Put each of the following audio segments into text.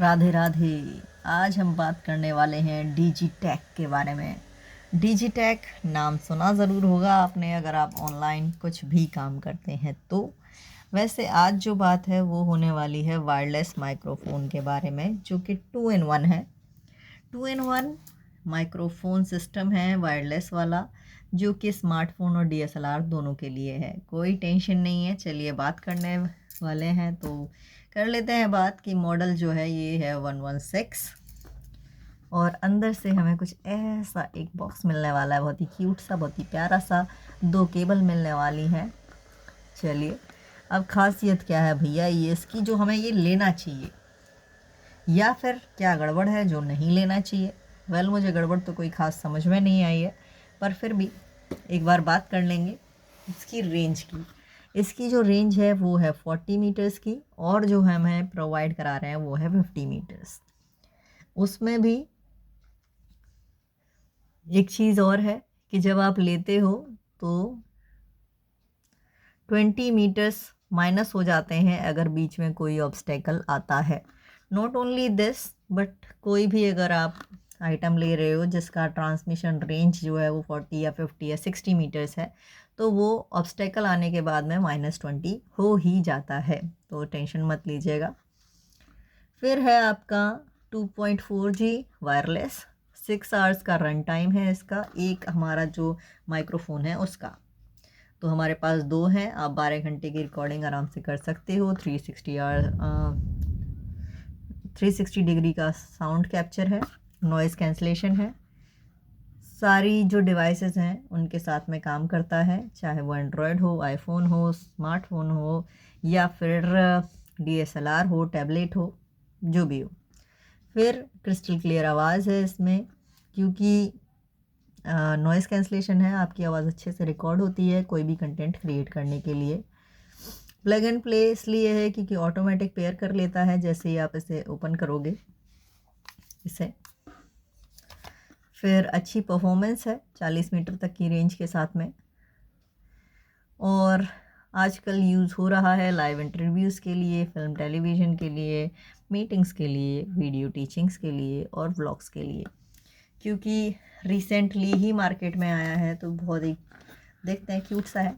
राधे राधे। आज हम बात करने वाले हैं डिजिटेक के बारे में। डिजिटेक नाम सुना ज़रूर होगा आपने अगर आप ऑनलाइन कुछ भी काम करते हैं तो। वैसे आज जो बात है वो होने वाली है वायरलेस माइक्रोफोन के बारे में, जो कि 2 in 1 है। 2 in 1 माइक्रोफोन सिस्टम है वायरलेस वाला, जो कि स्मार्टफोन और DSLR दोनों के लिए है। कोई टेंशन नहीं है। चलिए बात करने वाले हैं तो कर लेते हैं बात कि मॉडल जो है ये है 116 और अंदर से हमें कुछ ऐसा एक बॉक्स मिलने वाला है, बहुत ही क्यूट सा, बहुत ही प्यारा सा। 2 केबल मिलने वाली हैं। चलिए अब खासियत क्या है भैया ये इसकी, जो हमें ये लेना चाहिए, या फिर क्या गड़बड़ है जो नहीं लेना चाहिए। मुझे गड़बड़ तो कोई ख़ास समझ में नहीं आई है, पर फिर भी एक बार बात कर लेंगे इसकी रेंज की। इसकी जो रेंज है वो है 40 मीटर्स की, और जो हमें प्रोवाइड करा रहे हैं वो है 50 मीटर्स। उसमें भी एक चीज़ और है कि जब आप लेते हो तो 20 मीटर्स माइनस हो जाते हैं अगर बीच में कोई ऑब्स्टेकल आता है। नॉट ओनली दिस, बट कोई भी अगर आप आइटम ले रहे हो जिसका ट्रांसमिशन रेंज जो है वो 40 या 50 या 60 मीटर्स है, तो वो ऑब्स्टेकल आने के बाद में -20 हो ही जाता है, तो टेंशन मत लीजिएगा। फिर है आपका 2.4G वायरलेस, 6 आवर्स का रन टाइम है इसका, एक हमारा जो माइक्रोफोन है उसका। तो हमारे पास 2 हैं, आप 12 घंटे की रिकॉर्डिंग आराम से कर सकते हो। 360 डिग्री का साउंड कैप्चर है, नॉइज़ कैंसलेशन है, सारी जो डिवाइसेस हैं उनके साथ में काम करता है, चाहे वो एंड्रॉयड हो, आईफोन हो, स्मार्टफोन हो, या फिर DSLR हो, टैबलेट हो, जो भी हो। फिर क्रिस्टल क्लियर आवाज़ है इसमें, क्योंकि नॉइज़ कैंसलेशन है, आपकी आवाज़ अच्छे से रिकॉर्ड होती है कोई भी कंटेंट क्रिएट करने के लिए। प्लग एंड प्ले इसलिए है क्योंकि ऑटोमेटिक पेयर कर लेता है जैसे ही आप इसे ओपन करोगे इसे। फिर अच्छी परफॉर्मेंस है 40 मीटर तक की रेंज के साथ में, और आजकल यूज़ हो रहा है लाइव इंटरव्यूज़ के लिए, फिल्म टेलीविज़न के लिए, मीटिंग्स के लिए, वीडियो टीचिंग्स के लिए और व्लॉग्स के लिए। क्योंकि रिसेंटली ही मार्केट में आया है तो बहुत ही देखते हैं क्यूट सा है।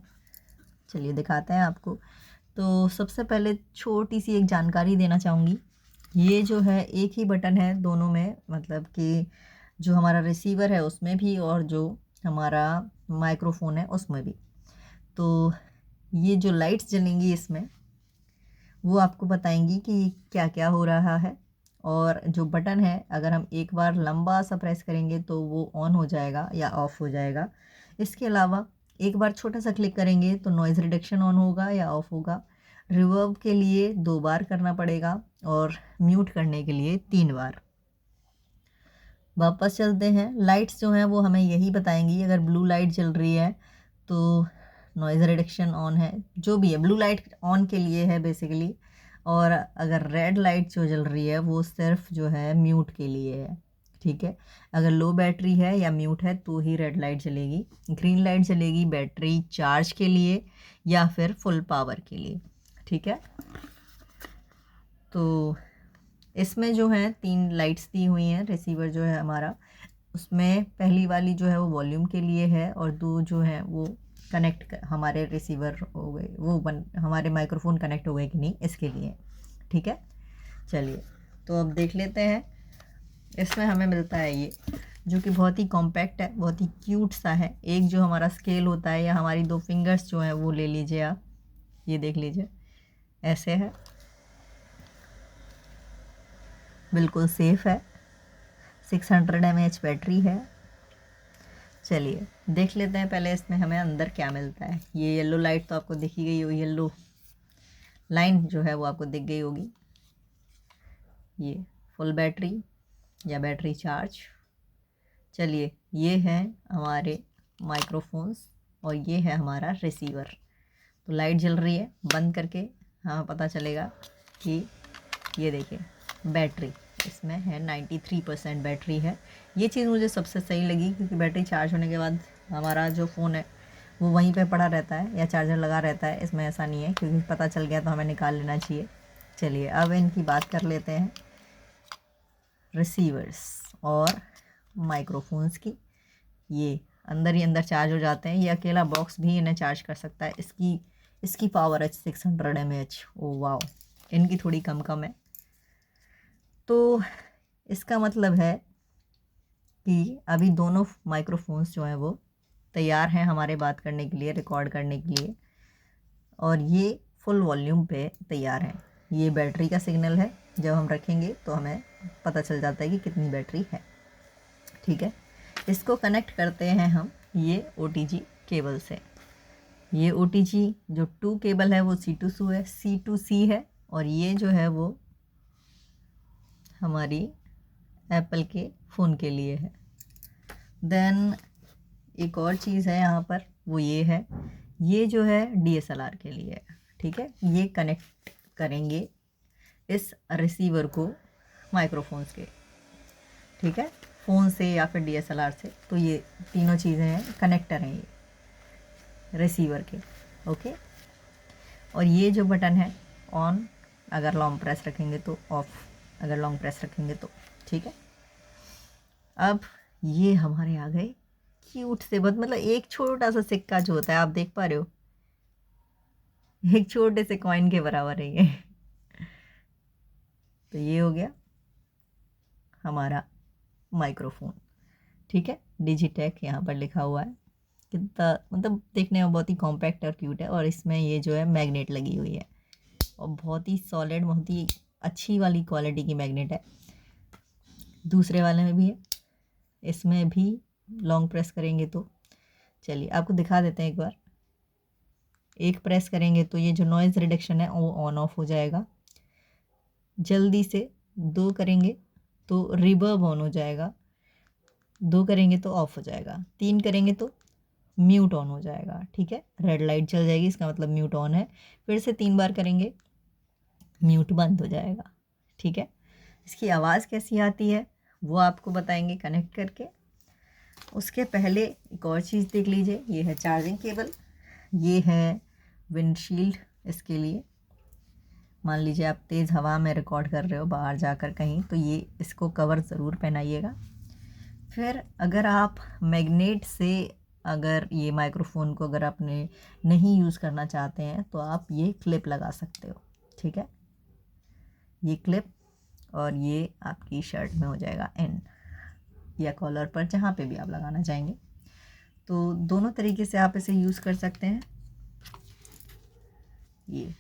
चलिए दिखाते हैं आपको। तो सबसे पहले छोटी सी एक जानकारी देना चाहूँगी। ये जो है एक ही बटन है दोनों में, मतलब कि जो हमारा रिसीवर है उसमें भी और जो हमारा माइक्रोफोन है उसमें भी। तो ये जो लाइट्स जलेंगी इसमें वो आपको बताएंगी कि क्या क्या हो रहा है, और जो बटन है अगर हम एक बार लंबा सा प्रेस करेंगे तो वो ऑन हो जाएगा या ऑफ़ हो जाएगा। इसके अलावा एक बार छोटा सा क्लिक करेंगे तो नॉइज़ रिडक्शन ऑन होगा या ऑफ़ होगा। रिवर्ब के लिए 2 बार करना पड़ेगा और म्यूट करने के लिए 3 बार। वापस चलते हैं। लाइट्स जो हैं वो हमें यही बताएंगी, अगर ब्लू लाइट जल रही है तो नॉइज़ रिडक्शन ऑन है, जो भी है ब्लू लाइट ऑन के लिए है बेसिकली, और अगर रेड लाइट जो जल रही है वो सिर्फ जो है म्यूट के लिए है। ठीक है, अगर लो बैटरी है या म्यूट है तो ही रेड लाइट जलेगी। ग्रीन लाइट जलेगी बैटरी चार्ज के लिए या फिर फुल पावर के लिए। ठीक है, तो इसमें जो है 3 लाइट्स दी हुई हैं। रिसीवर जो है हमारा, उसमें पहली वाली जो है वो वॉल्यूम के लिए है, और 2 जो है वो कनेक्ट हमारे रिसीवर हो गए, वो हमारे माइक्रोफोन कनेक्ट हो गए कि नहीं इसके लिए। ठीक है, चलिए तो अब देख लेते हैं। इसमें हमें मिलता है ये, जो कि बहुत ही कॉम्पैक्ट है, बहुत ही क्यूट सा है। एक जो हमारा स्केल होता है, या हमारी 2 फिंगर्स जो हैं वो ले लीजिए आप, ये देख लीजिए ऐसे है, बिल्कुल सेफ़ है। 600 mAh बैटरी है। चलिए देख लेते हैं पहले इसमें हमें अंदर क्या मिलता है। ये येलो लाइट तो आपको दिखी गई होगी, येलो लाइन जो है वो आपको दिख गई होगी। ये फुल बैटरी या बैटरी चार्ज। चलिए ये है हमारे माइक्रोफोन्स और ये है हमारा रिसीवर। तो लाइट जल रही है, बंद करके हाँ पता चलेगा कि ये देखिए बैटरी इसमें है 93% बैटरी है। ये चीज़ मुझे सबसे सही लगी, क्योंकि बैटरी चार्ज होने के बाद हमारा जो फ़ोन है वो वहीं पे पड़ा रहता है या चार्जर लगा रहता है। इसमें ऐसा नहीं है, क्योंकि पता चल गया तो हमें निकाल लेना चाहिए। चलिए अब इनकी बात कर लेते हैं रिसीवर्स और माइक्रोफोन्स की। ये अंदर ही अंदर चार्ज हो जाते हैं। ये अकेला बॉक्स भी इन्हें चार्ज कर सकता है। इसकी पावर है 600 mAh। ओ वाओ, इनकी थोड़ी कम कम है। तो इसका मतलब है कि अभी दोनों माइक्रोफोन्स जो हैं वो तैयार हैं हमारे बात करने के लिए, रिकॉर्ड करने के लिए, और ये फुल वॉल्यूम पे तैयार हैं। ये बैटरी का सिग्नल है, जब हम रखेंगे तो हमें पता चल जाता है कि कितनी बैटरी है। ठीक है, इसको कनेक्ट करते हैं हम ये OTG केबल से। ये OTG जो 2 केबल है वो C2C है, और ये जो है वो हमारी एप्पल के फ़ोन के लिए है। देन एक और चीज़ है यहाँ पर, वो ये है, ये जो है DSLR के लिए है। ठीक है, ये कनेक्ट करेंगे इस रिसीवर को माइक्रोफोन्स के। ठीक है, फ़ोन से या फिर DSLR से। तो ये तीनों चीज़ें हैं, कनेक्टर हैं ये रिसीवर के। ओके, और ये जो बटन है ऑन, अगर लॉन्ग प्रेस रखेंगे तो ऑफ, अगर लॉन्ग प्रेस रखेंगे तो। ठीक है, अब ये हमारे आ गए क्यूट से, मतलब एक छोटा सा सिक्का जो होता है, आप देख पा रहे हो, एक छोटे से कॉइन के बराबर है ये। तो ये हो गया हमारा माइक्रोफोन। ठीक है, डिजिटेक यहाँ पर लिखा हुआ है। कितना मतलब देखने में बहुत ही कॉम्पैक्ट और क्यूट है, और इसमें ये जो है मैग्नेट लगी हुई है, और बहुत ही सॉलिड, बहुत ही अच्छी वाली क्वालिटी की मैग्नेट है। दूसरे वाले में भी है, इसमें भी लॉन्ग प्रेस करेंगे तो, चलिए आपको दिखा देते हैं एक बार। एक प्रेस करेंगे तो ये जो नॉइज़ रिडक्शन है वो ऑन ऑफ हो जाएगा। जल्दी से 2 करेंगे तो रिवर्ब ऑन हो जाएगा, 2 करेंगे तो ऑफ हो जाएगा, 3 करेंगे तो म्यूट ऑन हो जाएगा। ठीक है, रेड लाइट चल जाएगी, इसका मतलब म्यूट ऑन है। फिर से 3 बार करेंगे, म्यूट बंद हो जाएगा। ठीक है, इसकी आवाज़ कैसी आती है वो आपको बताएंगे कनेक्ट करके। उसके पहले एक और चीज़ देख लीजिए, ये है चार्जिंग केबल, ये है विंडशील्ड। इसके लिए मान लीजिए आप तेज़ हवा में रिकॉर्ड कर रहे हो बाहर जाकर कहीं, तो ये इसको कवर ज़रूर पहनाइएगा। फिर अगर आप मैग्नेट से, अगर ये माइक्रोफोन को अगर आपने नहीं यूज़ करना चाहते हैं तो आप ये क्लिप लगा सकते हो। ठीक है, ये क्लिप, और ये आपकी शर्ट में हो जाएगा एंड, या कॉलर पर, जहाँ पे भी आप लगाना चाहेंगे। तो दोनों तरीके से आप इसे यूज़ कर सकते हैं, ये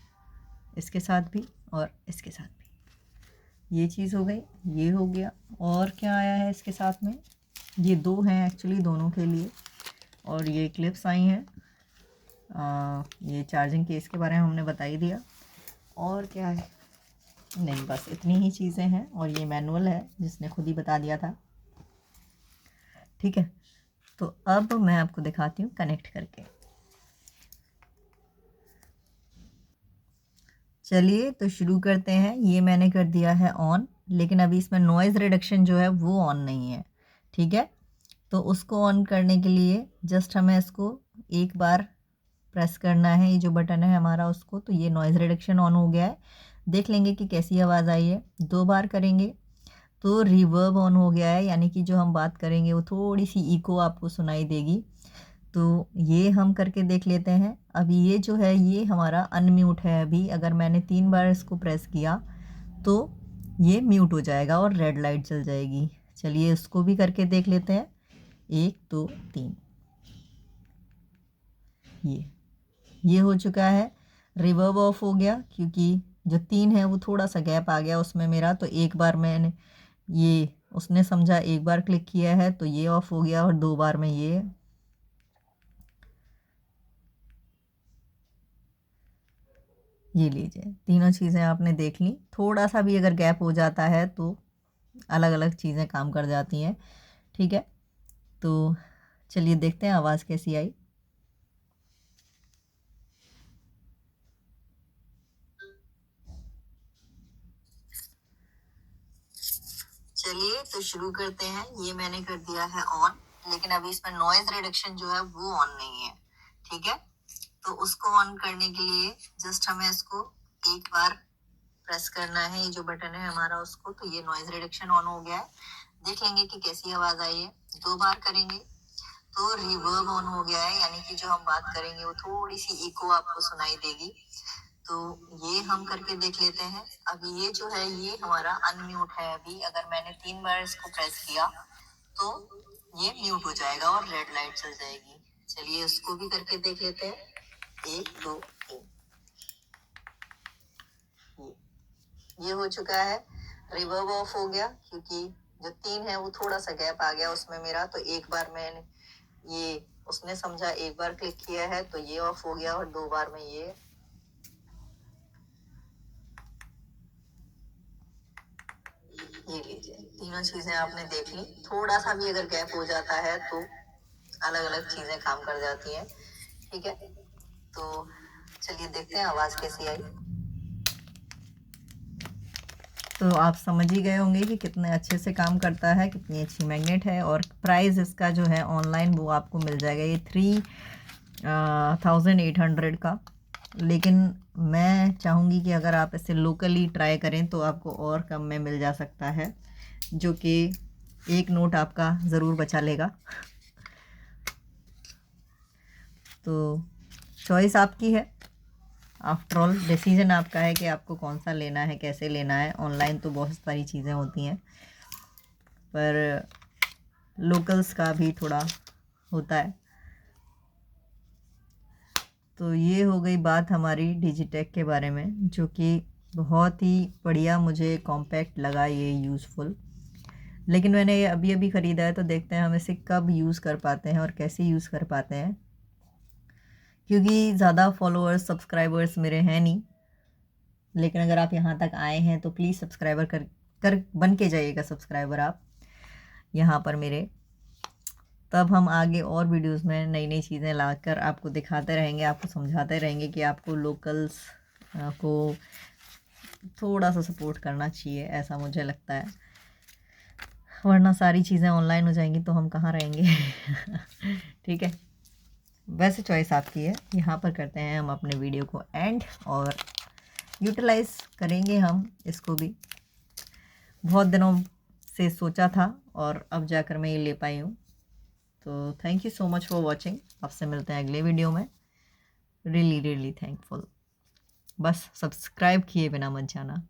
इसके साथ भी और इसके साथ भी। ये चीज़ हो गई, ये हो गया। और क्या आया है इसके साथ में, ये 2 हैं एक्चुअली, दोनों के लिए, और ये क्लिप्स आई हैं। ये चार्जिंग केस के बारे में हमने बता ही दिया। और क्या है, नहीं, बस इतनी ही चीज़ें हैं, और ये मैनुअल है जिसने खुद ही बता दिया था। ठीक है, तो अब मैं आपको दिखाती हूँ कनेक्ट करके। चलिए तो शुरू करते हैं। ये मैंने कर दिया है ऑन, लेकिन अभी इसमें नॉइज़ रिडक्शन जो है वो ऑन नहीं है। ठीक है, तो उसको ऑन करने के लिए जस्ट हमें इसको एक बार प्रेस करना है, ये जो बटन है हमारा उसको, तो ये नॉइज़ रिडक्शन ऑन हो गया है। देख लेंगे कि कैसी आवाज़ आई है। 2 बार करेंगे तो रिवर्ब ऑन हो गया है, यानी कि जो हम बात करेंगे वो थोड़ी सी इको आपको सुनाई देगी। तो ये हम करके देख लेते हैं। अभी ये जो है ये हमारा अनम्यूट है। अभी अगर मैंने 3 बार इसको प्रेस किया तो ये म्यूट हो जाएगा और रेड लाइट चल जाएगी। चलिए इसको भी करके देख लेते हैं। 1 2 3, ये हो चुका है। रिवर्ब ऑफ हो गया, क्योंकि जो 3 है वो थोड़ा सा गैप आ गया उसमें मेरा, तो एक बार मैंने ये, उसने समझा एक बार क्लिक किया है तो ये ऑफ हो गया, और 2 बार में ये लीजिए, तीनों चीज़ें आपने देख ली। थोड़ा सा भी अगर गैप हो जाता है तो अलग अलग चीज़ें काम कर जाती हैं। ठीक है, तो चलिए देखते हैं आवाज़ कैसी आई। चलिए तो शुरू करते हैं। ये मैंने कर दिया है ऑन, लेकिन अभी इसमें नॉइज़ रिडक्शन जो है वो ऑन नहीं है। ठीक है, तो उसको ऑन करने के लिए जस्ट हमें इसको एक बार प्रेस करना है, ये जो बटन है हमारा उसको, तो ये नॉइज रिडक्शन ऑन हो गया है। देख लेंगे कि कैसी आवाज आई है। 2 बार करेंगे तो रिवर्ब ऑन हो गया है, यानी कि जो हम बात करेंगे वो थोड़ी सी इको आपको सुनाई देगी। तो ये हम करके देख लेते हैं। अब ये जो है ये हमारा अनम्यूट है। अभी अगर मैंने 3 बार इसको प्रेस किया तो ये म्यूट हो जाएगा और रेड लाइट चल जाएगी। चलिए उसको भी करके देख लेते हैं। 1 2 3 ये हो चुका है। रिवर्ब ऑफ हो गया, क्योंकि जो 3 है वो थोड़ा सा गैप आ गया उसमें मेरा, तो एक बार मैंने ये उसने समझा, एक बार क्लिक किया है तो ये ऑफ हो गया, और 2 बार में ये लीजिए। तीनों चीजें आपने देख ली। थोड़ा सा भी अगर गैप हो जाता है तो अलग अलग चीजें काम कर जाती हैं। ठीक है, तो चलिए देखते हैं आवाज कैसी आई। तो आप समझ ही गए होंगे कि कितने अच्छे से काम करता है, कितनी अच्छी मैग्नेट है। और प्राइस इसका जो है ऑनलाइन वो आपको मिल जाएगा ये 3800 का। लेकिन मैं चाहूँगी कि अगर आप इसे लोकली ट्राई करें तो आपको और कम में मिल जा सकता है, जो कि एक नोट आपका ज़रूर बचा लेगा। तो चॉइस आपकी है, आफ्टर ऑल डिसीजन आपका है कि आपको कौन सा लेना है, कैसे लेना है। ऑनलाइन तो बहुत सारी चीज़ें होती हैं, पर लोकल्स का भी थोड़ा होता है। तो ये हो गई बात हमारी डिजिटेक के बारे में, जो कि बहुत ही बढ़िया मुझे कॉम्पैक्ट लगा, ये यूज़फुल। लेकिन मैंने ये अभी अभी ख़रीदा है, तो देखते हैं हम इसे कब यूज़ कर पाते हैं और कैसे यूज़ कर पाते हैं, क्योंकि ज़्यादा फॉलोअर्स सब्सक्राइबर्स मेरे हैं नहीं। लेकिन अगर आप यहाँ तक आए हैं तो प्लीज़ सब्सक्राइबर कर बन के जाइएगा सब्सक्राइबर आप यहाँ पर मेरे। तब हम आगे और वीडियोस में नई नई चीज़ें लाकर आपको दिखाते रहेंगे, आपको समझाते रहेंगे कि आपको लोकल्स को थोड़ा सा सपोर्ट करना चाहिए, ऐसा मुझे लगता है। वरना सारी चीज़ें ऑनलाइन हो जाएंगी तो हम कहाँ रहेंगे। ठीक है, वैसे चॉइस आपकी है। यहाँ पर करते हैं हम अपने वीडियो को एंड, और यूटिलाइज़ करेंगे हम इसको भी। बहुत दिनों से सोचा था और अब जाकर मैं ये ले पाई हूँ। तो thank you so much for watching. आपसे मिलते हैं अगले वीडियो में। Really really thankful. बस सब्सक्राइब किए बिना मत जाना।